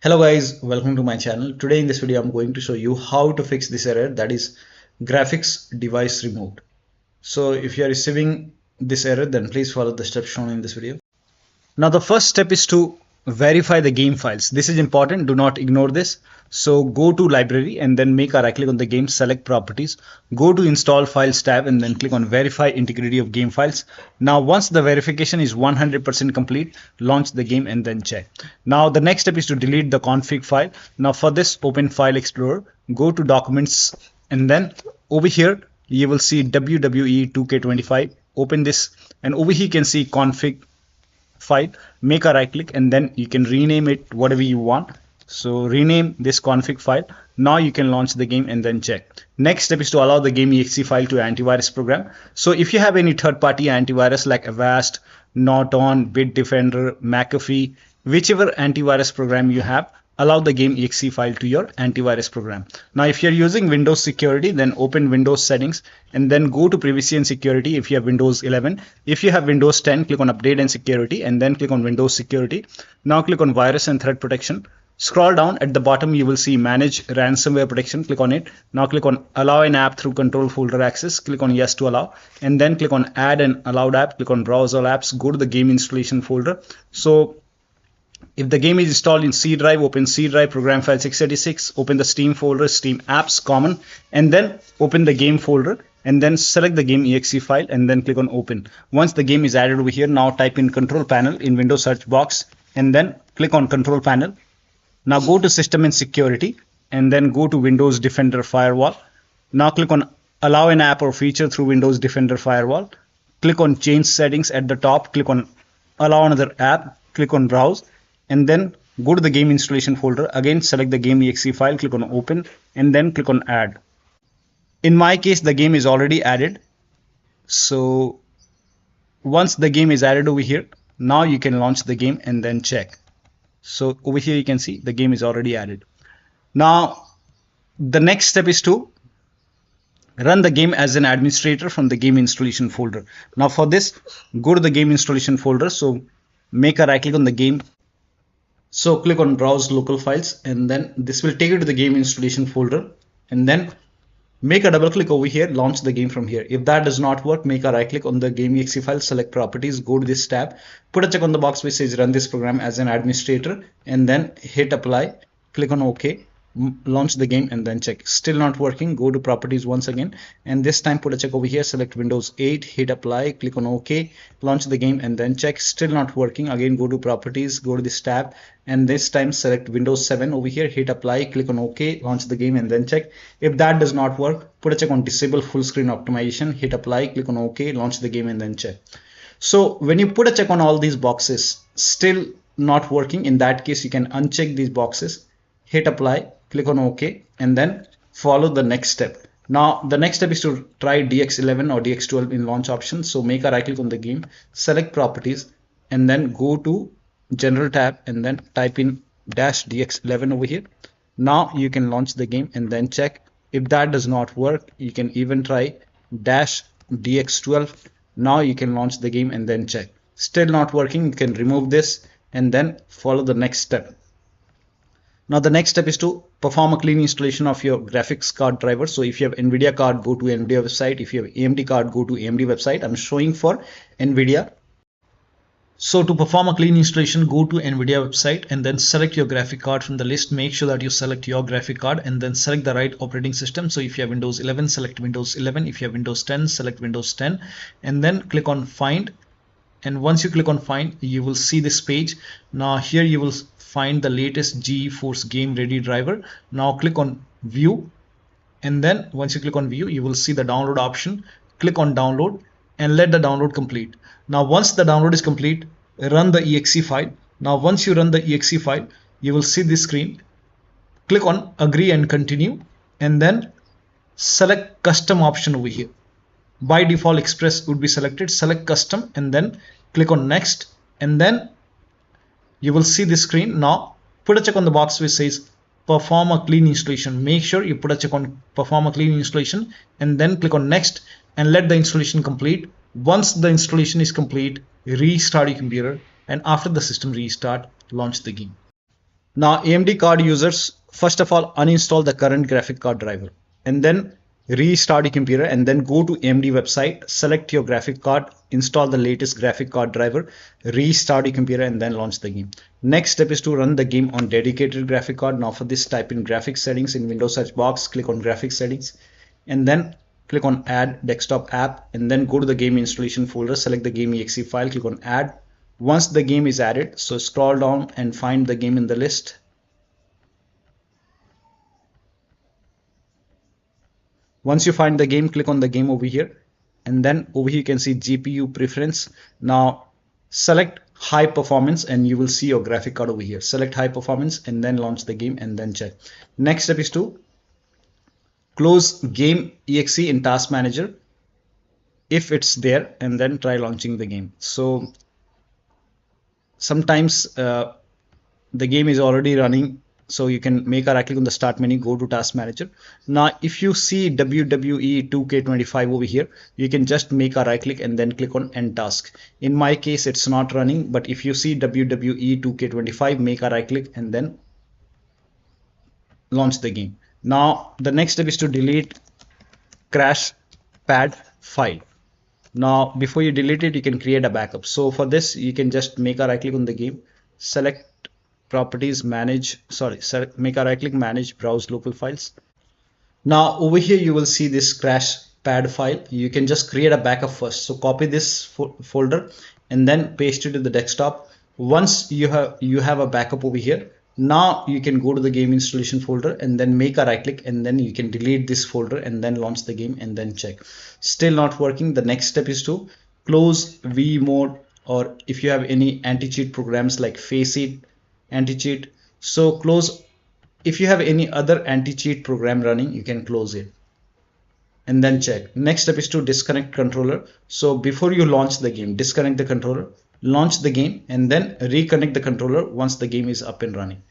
Hello guys, welcome to my channel. Today in this video I'm going to show you how to fix this error, that is graphics device removed. So if you are receiving this error, then please follow the steps shown in this video. Now the first step is to verify the game files. This is important, do not ignore this. So go to library and then make a right click on the game, select properties, go to install files tab and then click on verify integrity of game files. Now once the verification is 100% complete, launch the game and then check. Now the next step is to delete the config file. Now for this, open File Explorer, go to documents and then over here you will see WWE 2K25. Open this and over here you can see config file, make a right click and then you can rename it whatever you want. So rename this config file. Now you can launch the game and then check. Next step is to allow the game exe file to antivirus program. So if you have any third-party antivirus like Avast, Norton, Bitdefender, McAfee, whichever antivirus program you have, allow the game exe file to your antivirus program. Now if you're using Windows security, then open Windows settings and then go to privacy and security if you have Windows 11. If you have Windows 10, click on update and security and then click on Windows security. Now click on virus and threat protection. Scroll down, at the bottom you will see manage ransomware protection, click on it. Now click on allow an app through control folder access, click on yes to allow and then click on add an allowed app, click on browse all apps, go to the game installation folder. So if the game is installed in C drive, open C drive, program files x86, open the Steam folder, Steam apps common, and then open the game folder and then select the game exe file and then click on open. Once the game is added over here, now type in control panel in Windows search box and then click on control panel. Now go to system and security and then go to Windows Defender Firewall. Now click on allow an app or feature through Windows Defender Firewall. Click on change settings at the top, click on allow another app, click on browse and then go to the game installation folder. Again select the game exe file, click on open and then click on add. In my case the game is already added. So once the game is added over here, now you can launch the game and then check. So over here you can see the game is already added. Now the next step is to run the game as an administrator from the game installation folder. Now for this, go to the game installation folder. So make a right click on the game. So click on browse local files and then this will take you to the game installation folder and then make a double click over here, launch the game from here. If that does not work, make a right click on the game exe file, select properties, go to this tab, put a check on the box which says run this program as an administrator and then hit apply, click on OK, launch the game and then check. Still not working, go to properties once again and this time put a check over here, select Windows 8, hit apply, click on OK, launch the game and then check. Still not working, again go to properties, go to this tab and this time select Windows 7 over here, hit apply, click on OK, launch the game and then check. If that does not work, put a check on disable full screen optimization, hit apply, click on OK, launch the game and then check. So when you put a check on all these boxes, still not working, in that case you can uncheck these boxes, hit apply, click on OK and then follow the next step. Now the next step is to try DX11 or DX12 in launch options. So make a right click on the game, select properties and then go to general tab and then type in -DX11 over here. Now you can launch the game and then check. If that does not work, you can even try -DX12. Now you can launch the game and then check. Still not working, you can remove this and then follow the next step. Now the next step is to perform a clean installation of your graphics card driver. So if you have NVIDIA card, go to NVIDIA website. If you have AMD card, go to AMD website. I'm showing for NVIDIA. So to perform a clean installation, go to NVIDIA website and then select your graphic card from the list. Make sure that you select your graphic card and then select the right operating system. So if you have Windows 11, select Windows 11. If you have Windows 10, select Windows 10 and then click on find. And once you click on find, you will see this page. Now here you will find the latest GeForce Game Ready driver. Now click on view and then once you click on view, you will see the download option. Click on download and let the download complete. Now once the download is complete, run the exe file. Now once you run the exe file, you will see this screen. Click on agree and continue and then select custom option over here. By default express would be selected, select custom and then click on next and then you will see this screen. Now put a check on the box which says perform a clean installation. Make sure you put a check on perform a clean installation and then click on next and let the installation complete. Once the installation is complete, restart your computer and after the system restart, launch the game. Now AMD card users, first of all uninstall the current graphic card driver and then restart your computer and then go to AMD website, select your graphic card, install the latest graphic card driver, restart your computer and then launch the game. Next step is to run the game on dedicated graphic card. Now for this, type in graphics settings in Windows search box, click on graphics settings and then click on add desktop app and then go to the game installation folder, select the game exe file, click on add. Once the game is added, so scroll down and find the game in the list. Once you find the game, click on the game over here and then over here you can see GPU preference. Now select high performance and you will see your graphic card over here. Select high performance and then launch the game and then check. Next step is to close game exe in task manager if it's there and then try launching the game. So sometimes the game is already running, so you can make a right click on the start menu, go to task manager. Now if you see WWE 2K25 over here, you can just make a right click and then click on end task. In my case it's not running, but if you see WWE 2K25, make a right click and then launch the game. Now the next step is to delete crashpad file. Now before you delete it, you can create a backup. So for this you can just make a right click on the game, select properties, make a right click, manage, browse local files. Now over here you will see this crashpad file. You can just create a backup first. So copy this folder and then paste it to the desktop. Once you have a backup over here, now you can go to the game installation folder and then make a right click and then you can delete this folder and then launch the game and then check. Still not working. The next step is to close WeMod, or if you have any anti-cheat programs like FACEIT Anti-cheat, so close. If you have any other anti-cheat program running, you can close it and then check. Next step is to disconnect controller. So before you launch the game, disconnect the controller, launch the game and then reconnect the controller once the game is up and running.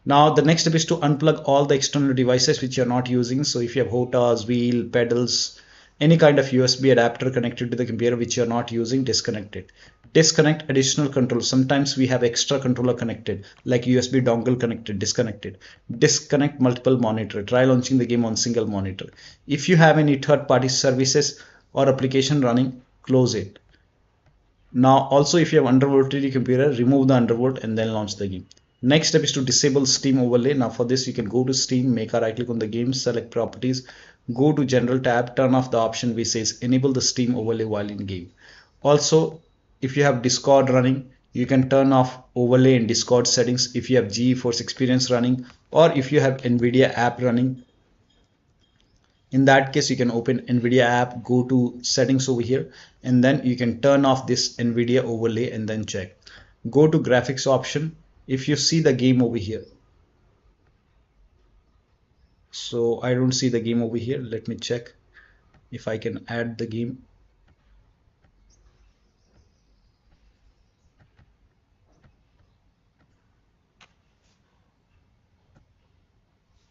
Now the next step is to unplug all the external devices which you're not using. So if you have hotas, wheel, pedals, any kind of USB adapter connected to the computer which you're not using, disconnect it. Disconnect additional controls. Sometimes we have extra controller connected, like USB dongle connected, disconnected. Disconnect multiple monitor. Try launching the game on single monitor. If you have any third-party services or application running, close it. Now also if you have undervolted your computer, remove the undervolt and then launch the game. Next step is to disable Steam overlay. Now for this you can go to Steam, make a right click on the game, select properties, go to general tab, turn off the option which says enable the Steam overlay while in game. Also if you have Discord running, you can turn off overlay in Discord settings if you have GeForce Experience running, or if you have NVIDIA app running. In that case you can open NVIDIA app, go to settings over here and then you can turn off this NVIDIA overlay and then check. Go to graphics option. If you see the game over here, so I don't see the game over here. Let me check if I can add the game.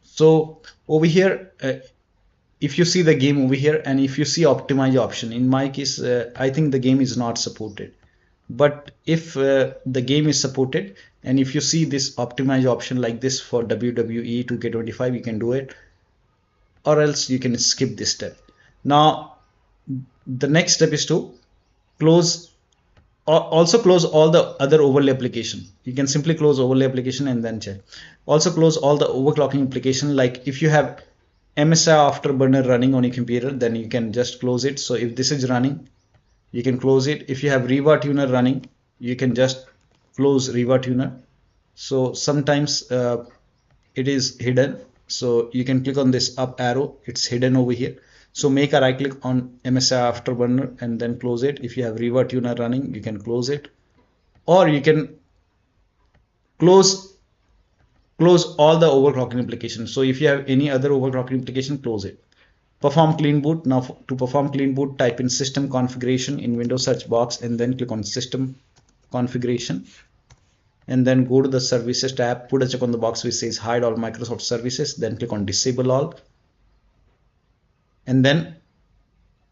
So over here, if you see the game over here and if you see optimize option, in my case I think the game is not supported, but if the game is supported and if you see this optimize option like this for WWE 2K25, you can do it, or else you can skip this step. Now the next step is to also close all the other overlay application. You can simply close overlay application and then check. Also close all the overclocking application, like if you have MSI Afterburner running on your computer, then you can just close it. So if this is running, you can close it. If you have Riva Tuner running, you can just close Riva Tuner. So sometimes it is hidden, so you can click on this up arrow, it's hidden over here. So make a right click on MSI Afterburner and then close it. If you have Riva Tuner running, you can close it, or you can close all the overclocking applications. So if you have any other overclocking application, close it. Perform clean boot. Now to perform clean boot, type in system configuration in Windows search box and then click on system configuration and then go to the services tab, put a check on the box which says hide all Microsoft services, then click on disable all and then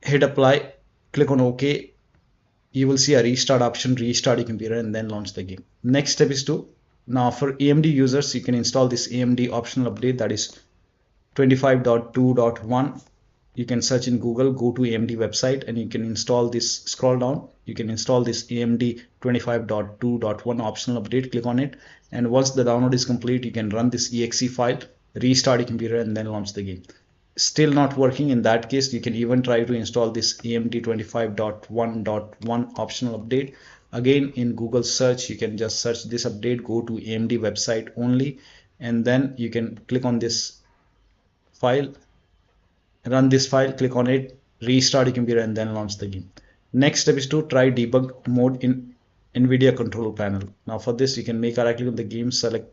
hit apply, click on OK. You will see a restart option, restart your computer and then launch the game. Next step is to Now for AMD users, you can install this AMD optional update, that is 25.2.1. You can search in Google, go to AMD website, and you can install this. Scroll down, you can install this AMD 25.2.1 optional update. Click on it, and once the download is complete, you can run this exe file, restart your computer, and then launch the game. Still not working? In that case, you can even try to install this AMD 25.1.1 optional update. Again, in Google search, you can just search this update, go to AMD website only, and then you can click on this file, run this file, click on it, restart your computer, and then launch the game. Next step is to try debug mode in NVIDIA control panel. Now for this, you can make a right click on the game, select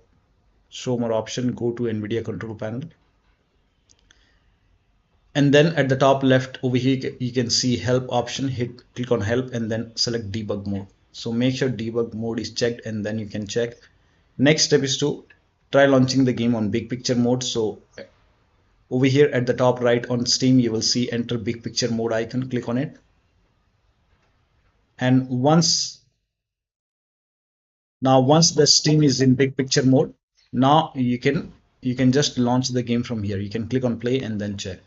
show more option, go to NVIDIA control panel, and then at the top left over here you can see help option. Click on help and then select debug mode. So make sure debug mode is checked, and then you can check. Next step is to try launching the game on big picture mode. So over here at the top right on Steam, you will see enter big picture mode icon. Click on it, and once the Steam is in big picture mode, now you can just launch the game from here. You can click on play and then check.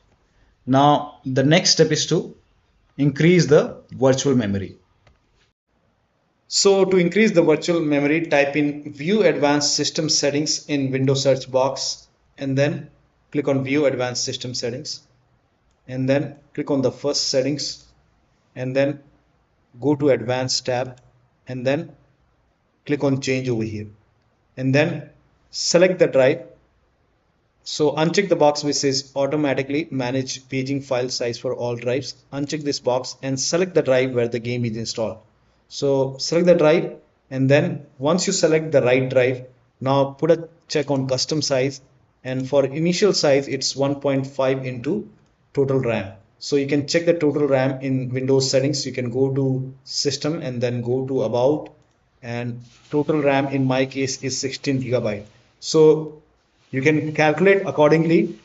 Now the next step is to increase the virtual memory. So to increase the virtual memory, type in view advanced system settings in Windows search box, and then click on view advanced system settings, and then click on the first settings, and then go to advanced tab, and then click on change over here, and then select the drive. So uncheck the box which says automatically manage paging file size for all drives. Uncheck this box and select the drive where the game is installed. So select the drive, and then once you select the right drive, now put a check on custom size, and for initial size it's 1.5 into total RAM. So you can check the total RAM in Windows settings. You can go to system and then go to about, and total RAM in my case is 16 GB. So you can calculate accordingly.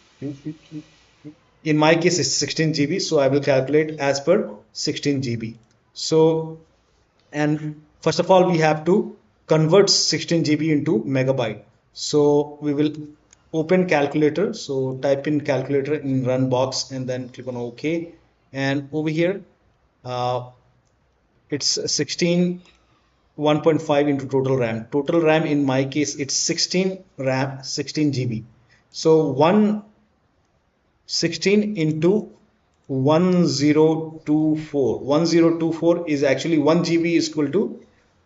In my case it's 16 GB, so I will calculate as per 16 GB. So, and first of all we have to convert 16 GB into megabyte. So we will open calculator. So type in calculator in run box and then click on OK, and over here it's 16 1.5 into total RAM. Total RAM in my case it's 16 GB. So 16 into 1024 is actually 1 GB is equal to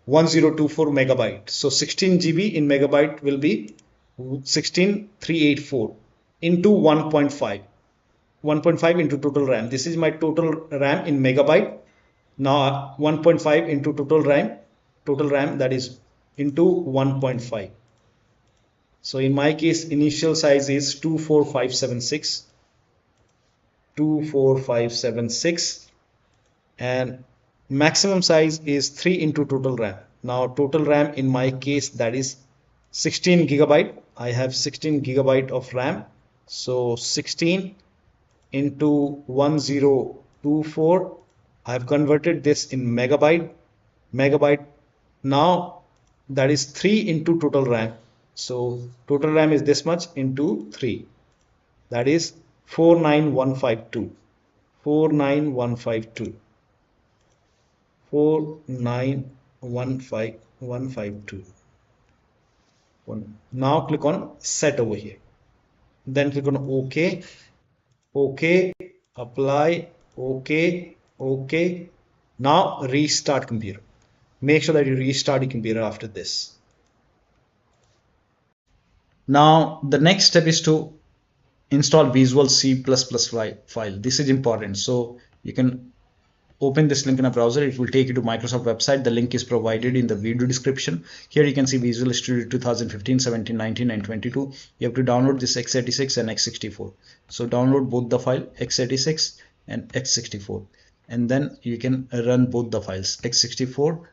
1024 megabyte. So 16 GB in megabyte will be 16384 into 1.5 into total RAM. This is my total RAM in megabyte. Now 1.5 into total RAM, that is into 1.5. So in my case initial size is 24576, and maximum size is 3 into total RAM. Now total RAM in my case, that is 16 GB. I have 16 GB of RAM. So 16 into 1024, I have converted this in megabyte. Now that is 3 into total RAM. So total RAM is this much into 3, that is 49152. 49152. Now click on set over here, then click on OK, apply, OK. Now restart computer. Make sure that you restart your computer after this. Now the next step is to install Visual C++ file. This is important. So you can open this link in a browser. It will take you to Microsoft website. The link is provided in the video description. Here you can see Visual Studio 2015, 17, 19 and 22. You have to download this x86 and x64. So download both the file x86 and x64, and then you can run both the files x64.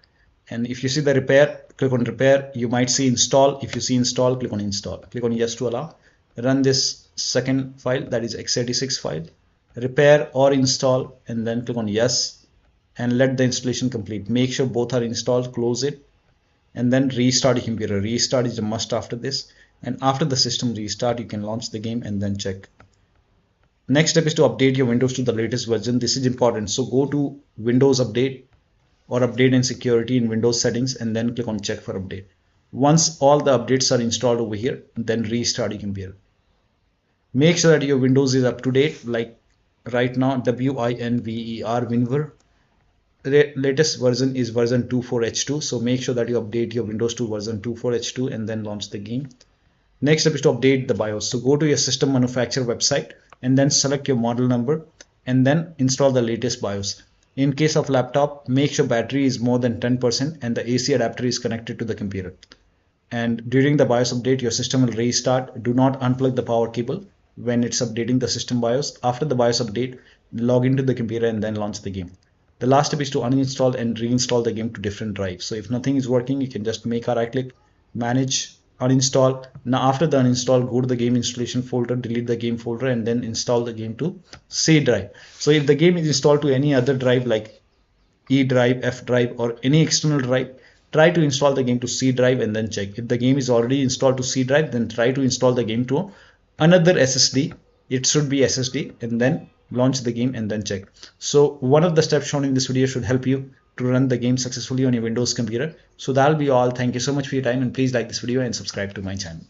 And if you see the repair, click on repair. You might see install. If you see install, click on install. Click on yes to allow. Run this second file, that is x86 file, repair or install, and then click on yes and let the installation complete. Make sure both are installed. Close it and then restart your computer. Restart is a must after this, and after the system restart you can launch the game and then check. Next step is to update your Windows to the latest version. This is important, so go to Windows Update or Update and Security in Windows settings and then click on check for update. Once all the updates are installed over here, then restart your computer. Make sure that your Windows is up to date, like right now WINVER latest version is version 24H2, so make sure that you update your Windows to version 24H2 and then launch the game. Next step is to update the BIOS. So go to your system manufacturer website and then select your model number and then install the latest BIOS. In case of laptop, make sure battery is more than 10% and the AC adapter is connected to the computer. And during the BIOS update, your system will restart. Do not unplug the power cable when it's updating the system BIOS. After the BIOS update, log into the computer and then launch the game. The last step is to uninstall and reinstall the game to different drives. So if nothing is working, you can just make a right click, manage, uninstall. Now after the uninstall, go to the game installation folder, delete the game folder, and then install the game to C drive. So if the game is installed to any other drive like E drive, F drive, or any external drive, try to install the game to C drive and then check. If the game is already installed to C drive, then try to install the game to another SSD. It should be SSD, and then launch the game and then check. So one of the steps shown in this video should help you to run the game successfully on your Windows computer. So that'll be all. Thank you so much for your time, and please like this video and subscribe to my channel.